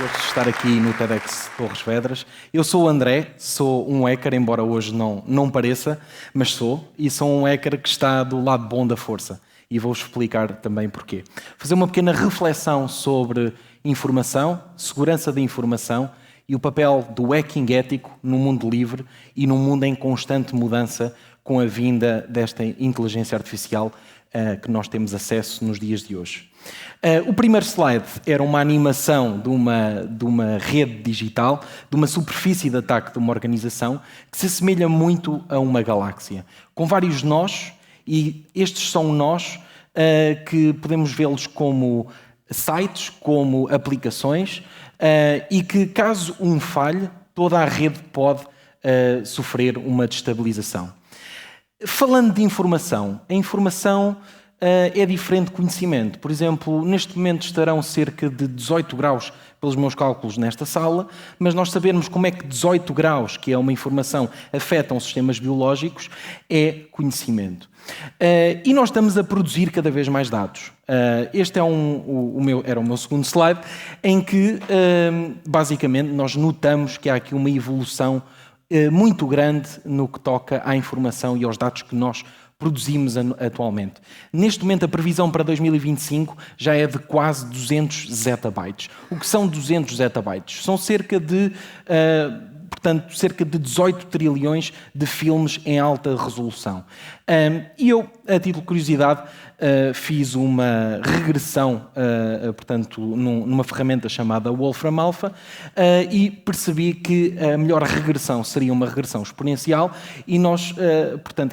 gosto de estar aqui no TEDx Torres Vedras. Eu sou o André, sou um hacker, embora hoje não pareça, mas sou. E sou um hacker que está do lado bom da força. E vou explicar também porquê. Fazer uma pequena reflexão sobre informação, segurança da informação e o papel do hacking ético no mundo livre e num mundo em constante mudança com a vinda desta inteligência artificial que nós temos acesso nos dias de hoje. O primeiro slide era uma animação de uma rede digital, de uma superfície de ataque de uma organização que se assemelha muito a uma galáxia, com vários nós, e estes são nós que podemos vê-los como sites, como aplicações, e que caso um falhe, toda a rede pode sofrer uma destabilização. Falando de informação, a informação é diferente de conhecimento. Por exemplo, neste momento estarão cerca de 18 graus pelos meus cálculos nesta sala, mas nós sabermos como é que 18 graus, que é uma informação, afetam sistemas biológicos, é conhecimento. E nós estamos a produzir cada vez mais dados. Este é era o meu segundo slide, em que, basicamente, nós notamos que há aqui uma evolução muito grande no que toca à informação e aos dados que nós produzimos atualmente. Neste momento, a previsão para 2025 já é de quase 200 zettabytes. O que são 200 zettabytes? São cerca de 18 trilhões de filmes em alta resolução. E eu, a título de curiosidade, fiz uma regressão, numa ferramenta chamada Wolfram Alpha, e percebi que a melhor regressão seria uma regressão exponencial, e nós,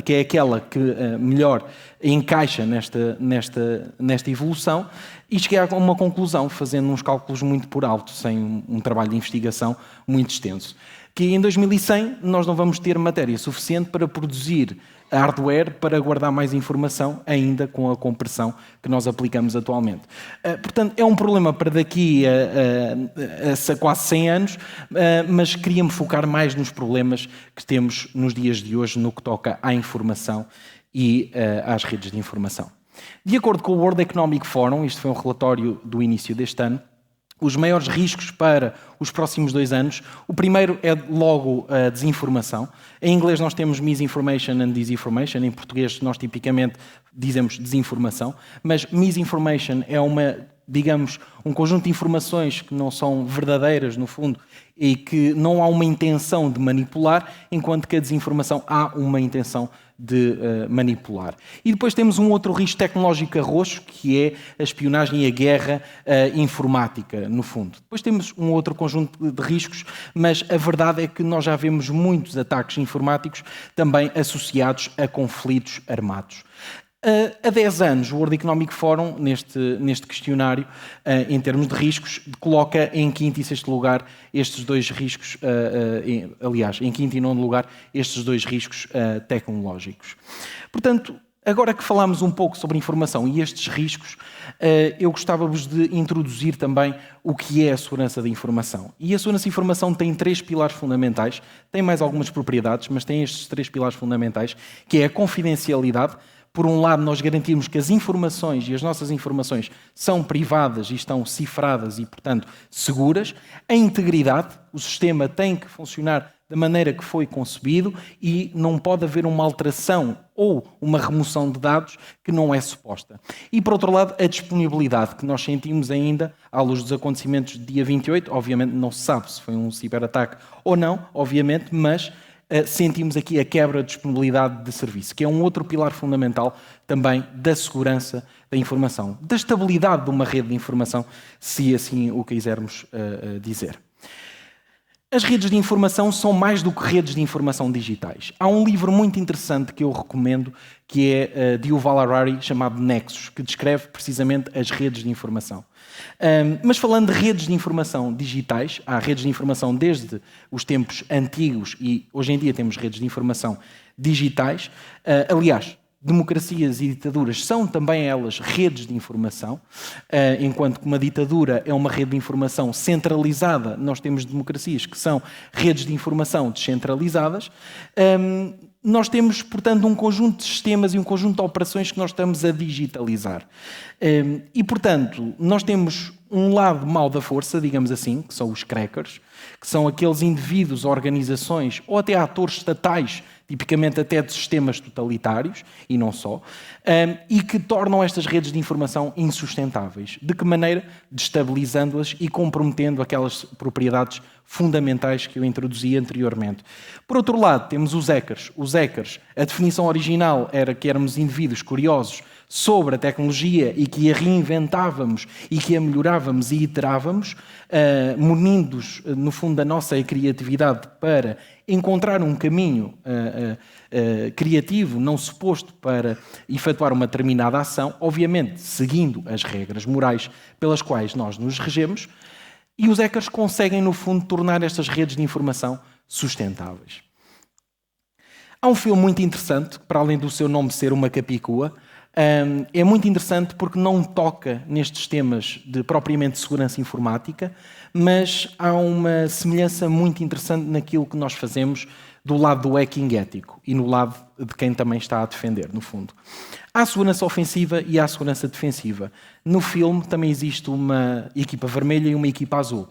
que é aquela que melhor encaixa nesta evolução, e cheguei a uma conclusão, fazendo uns cálculos muito por alto, sem um trabalho de investigação muito extenso, que em 2100 nós não vamos ter matéria suficiente para produzir hardware para guardar mais informação, ainda com a compressão que nós aplicamos atualmente. Portanto, é um problema para daqui a quase 100 anos, mas queria-me focar mais nos problemas que temos nos dias de hoje no que toca à informação e às redes de informação. De acordo com o World Economic Forum, isto foi um relatório do início deste ano, os maiores riscos para os próximos 2 anos, o primeiro é logo a desinformação. Em inglês nós temos misinformation and disinformation, em português nós tipicamente dizemos desinformação, mas misinformation é um conjunto de informações que não são verdadeiras, no fundo, e que não há uma intenção de manipular, enquanto que a desinformação há uma intenção de manipular. E depois temos um outro risco tecnológico a roxo, que é a espionagem e a guerra informática, no fundo. Depois temos um outro conjunto de riscos, mas a verdade é que nós já vemos muitos ataques informáticos também associados a conflitos armados. Há 10 anos, o World Economic Forum, neste questionário, em termos de riscos, coloca em quinto e sexto lugar estes dois riscos, em quinto e nono lugar, estes dois riscos tecnológicos. Portanto, agora que falámos um pouco sobre informação e estes riscos, eu gostava-vos de introduzir também o que é a segurança da informação. E a segurança da informação tem 3 pilares fundamentais, tem mais algumas propriedades, mas tem estes 3 pilares fundamentais, que é a confidencialidade. Por um lado, nós garantimos que as informações e as nossas informações são privadas e estão cifradas e, portanto, seguras. A integridade, o sistema tem que funcionar da maneira que foi concebido e não pode haver uma alteração ou uma remoção de dados que não é suposta. E, por outro lado, a disponibilidade, que nós sentimos ainda, à luz dos acontecimentos de dia 28, obviamente não se sabe se foi um ciberataque ou não, obviamente, mas sentimos aqui a quebra de disponibilidade de serviço, que é um outro pilar fundamental também da segurança da informação, da estabilidade de uma rede de informação, se assim o quisermos dizer. As redes de informação são mais do que redes de informação digitais. Há um livro muito interessante que eu recomendo, que é de Yuval Harari, chamado Nexus, que descreve precisamente as redes de informação. Mas falando de redes de informação digitais, há redes de informação desde os tempos antigos e hoje em dia temos redes de informação digitais. Aliás, democracias e ditaduras são também elas redes de informação, enquanto que uma ditadura é uma rede de informação centralizada, nós temos democracias que são redes de informação descentralizadas. nós temos, portanto, um conjunto de sistemas e um conjunto de operações que nós estamos a digitalizar. E, portanto, nós temos um lado mau da força, digamos assim, que são os crackers, que são aqueles indivíduos, organizações ou até atores estatais, tipicamente até de sistemas totalitários, e não só, e que tornam estas redes de informação insustentáveis. De que maneira? Destabilizando-as e comprometendo aquelas propriedades fundamentais que eu introduzi anteriormente. Por outro lado, temos os hackers. Os hackers, a definição original era que éramos indivíduos curiosos sobre a tecnologia e que a reinventávamos e que a melhorávamos e iterávamos, munindo-nos, no fundo, da nossa criatividade para encontrar um caminho criativo, não suposto, para efetuar uma determinada ação, obviamente seguindo as regras morais pelas quais nós nos regemos, e os hackers conseguem, no fundo, tornar estas redes de informação sustentáveis. Há um filme muito interessante, para além do seu nome ser uma capicua, é muito interessante porque não toca nestes temas de propriamente segurança informática, mas há uma semelhança muito interessante naquilo que nós fazemos do lado do hacking ético e no lado de quem também está a defender, no fundo. Há a segurança ofensiva e há a segurança defensiva. No filme também existe uma equipa vermelha e uma equipa azul.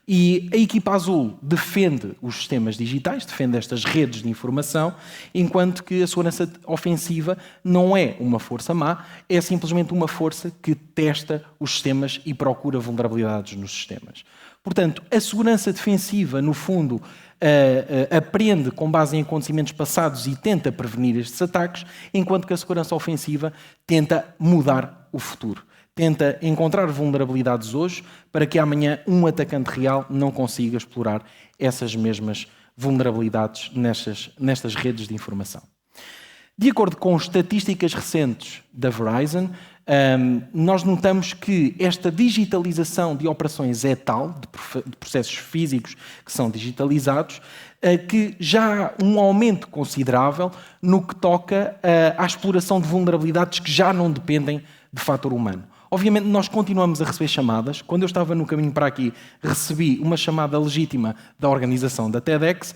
E a equipa azul defende os sistemas digitais, defende estas redes de informação, enquanto que a segurança ofensiva não é uma força má, é simplesmente uma força que testa os sistemas e procura vulnerabilidades nos sistemas. Portanto, a segurança defensiva, no fundo, aprende com base em acontecimentos passados e tenta prevenir estes ataques, enquanto que a segurança ofensiva tenta mudar o futuro. Tenta encontrar vulnerabilidades hoje para que amanhã um atacante real não consiga explorar essas mesmas vulnerabilidades nestas redes de informação. De acordo com estatísticas recentes da Verizon, nós notamos que esta digitalização de operações é tal, de processos físicos que são digitalizados, que já há um aumento considerável no que toca à exploração de vulnerabilidades que já não dependem de fator humano. Obviamente, nós continuamos a receber chamadas. Quando eu estava no caminho para aqui, recebi uma chamada legítima da organização da TEDx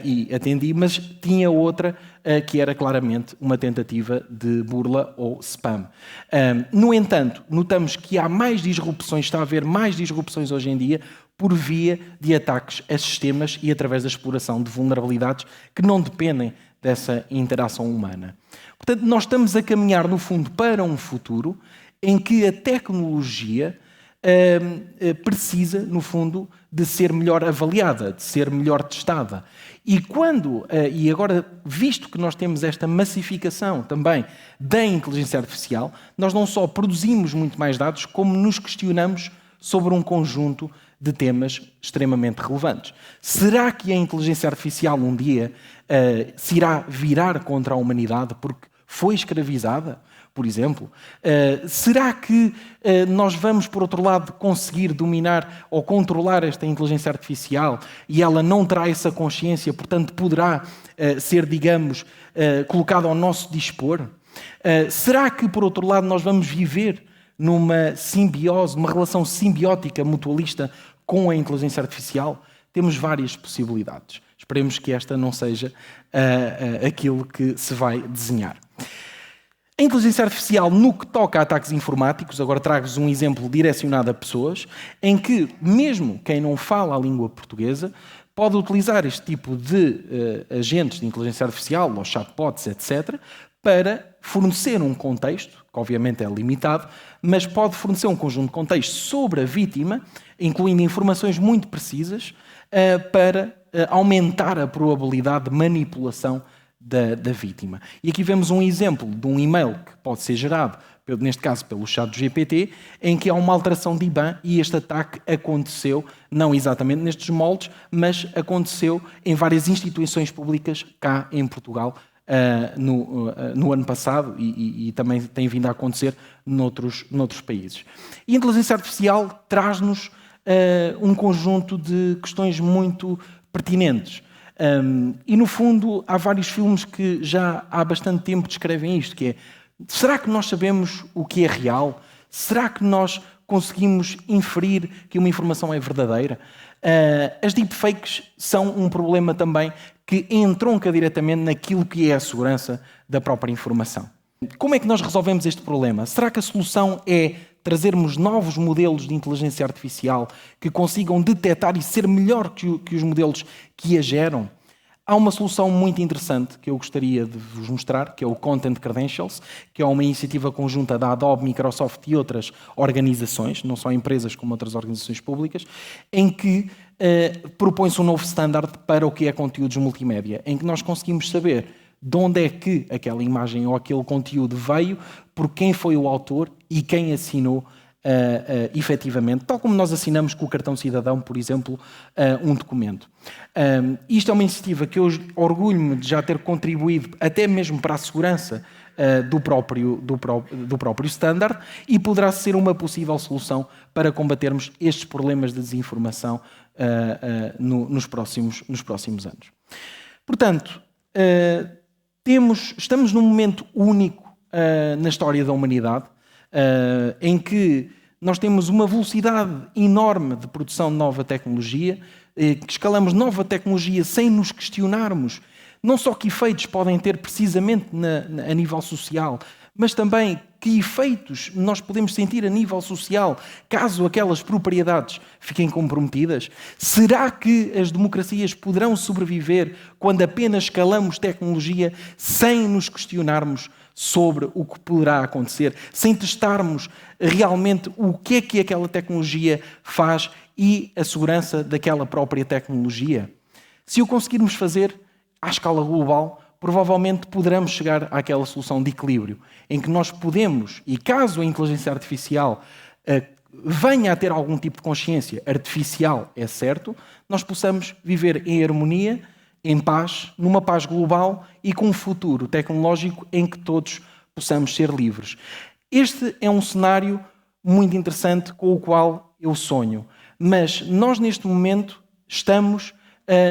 e atendi, mas tinha outra que era claramente uma tentativa de burla ou spam. No entanto, notamos que há mais disrupções, está a haver mais disrupções hoje em dia por via de ataques a sistemas e através da exploração de vulnerabilidades que não dependem dessa interação humana. Portanto, nós estamos a caminhar, no fundo, para um futuro em que a tecnologia precisa, no fundo, de ser melhor avaliada, de ser melhor testada. E agora, visto que nós temos esta massificação também da inteligência artificial, nós não só produzimos muito mais dados, como nos questionamos sobre um conjunto de temas extremamente relevantes. Será que a inteligência artificial um dia se irá virar contra a humanidade porque foi escravizada? Por exemplo, será que nós vamos, por outro lado, conseguir dominar ou controlar esta inteligência artificial e ela não terá essa consciência, portanto, poderá ser, digamos, colocada ao nosso dispor? Será que, por outro lado, nós vamos viver numa simbiose, numa relação simbiótica, mutualista com a inteligência artificial? Temos várias possibilidades. Esperemos que esta não seja aquilo que se vai desenhar. A inteligência artificial, no que toca a ataques informáticos, agora trago-vos um exemplo direcionado a pessoas, em que mesmo quem não fala a língua portuguesa pode utilizar este tipo de agentes de inteligência artificial, ou chatbots, etc., para fornecer um contexto, que obviamente é limitado, mas pode fornecer um conjunto de contextos sobre a vítima, incluindo informações muito precisas, para aumentar a probabilidade de manipulação da vítima. E aqui vemos um exemplo de um e-mail que pode ser gerado, neste caso pelo ChatGPT, em que há uma alteração de IBAN e este ataque aconteceu, não exatamente nestes moldes, mas aconteceu em várias instituições públicas cá em Portugal no ano passado e também tem vindo a acontecer noutros países. E a inteligência artificial traz-nos um conjunto de questões muito pertinentes. E, no fundo, há vários filmes que já há bastante tempo descrevem isto, que é, será que nós sabemos o que é real? Será que nós conseguimos inferir que uma informação é verdadeira? As deepfakes são um problema também que entronca diretamente naquilo que é a segurança da própria informação. Como é que nós resolvemos este problema? Será que a solução é trazermos novos modelos de inteligência artificial que consigam detectar e ser melhor que os modelos que a geram? Há uma solução muito interessante que eu gostaria de vos mostrar, que é o Content Credentials, que é uma iniciativa conjunta da Adobe, Microsoft e outras organizações, não só empresas como outras organizações públicas, em que propõe-se um novo standard para o que é conteúdos multimédia, em que nós conseguimos saber de onde é que aquela imagem ou aquele conteúdo veio, por quem foi o autor e quem assinou efetivamente, tal como nós assinamos com o cartão cidadão, por exemplo, um documento. Isto é uma iniciativa que eu orgulho-me de já ter contribuído até mesmo para a segurança do próprio standard e poderá ser uma possível solução para combatermos estes problemas de desinformação nos próximos anos. Portanto, estamos num momento único na história da humanidade, em que nós temos uma velocidade enorme de produção de nova tecnologia, que escalamos nova tecnologia sem nos questionarmos não só que efeitos podem ter precisamente a nível social, mas também que efeitos nós podemos sentir a nível social caso aquelas propriedades fiquem comprometidas. Será que as democracias poderão sobreviver quando apenas escalamos tecnologia sem nos questionarmos sobre o que poderá acontecer, sem testarmos realmente o que é que aquela tecnologia faz e a segurança daquela própria tecnologia? Se o conseguirmos fazer à escala global, provavelmente poderemos chegar àquela solução de equilíbrio, em que nós podemos, e caso a inteligência artificial venha a ter algum tipo de consciência artificial, é certo, nós possamos viver em harmonia, em paz, numa paz global e com um futuro tecnológico em que todos possamos ser livres. Este é um cenário muito interessante com o qual eu sonho, mas nós neste momento estamos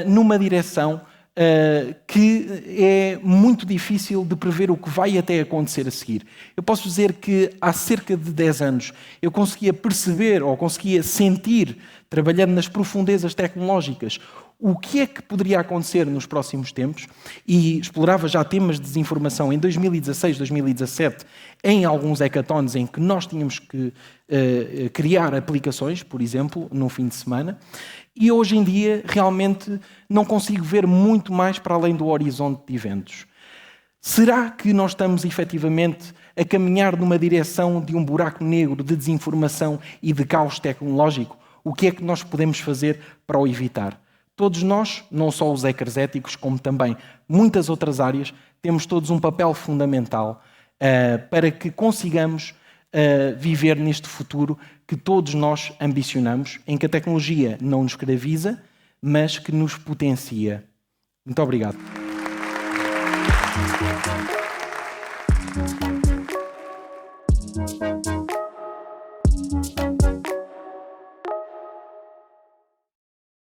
numa direção que é muito difícil de prever o que vai até acontecer a seguir. Eu posso dizer que há cerca de 10 anos eu conseguia perceber ou conseguia sentir, trabalhando nas profundezas tecnológicas, o que é que poderia acontecer nos próximos tempos e explorava já temas de desinformação em 2016, 2017, em alguns hackathons em que nós tínhamos que criar aplicações, por exemplo, num fim de semana. E hoje em dia realmente não consigo ver muito mais para além do horizonte de eventos. Será que nós estamos efetivamente a caminhar numa direção de um buraco negro de desinformação e de caos tecnológico? O que é que nós podemos fazer para o evitar? Todos nós, não só os hackers éticos, como também muitas outras áreas, temos todos um papel fundamental para que consigamos viver neste futuro que todos nós ambicionamos, em que a tecnologia não nos escraviza, mas que nos potencia. Muito obrigado.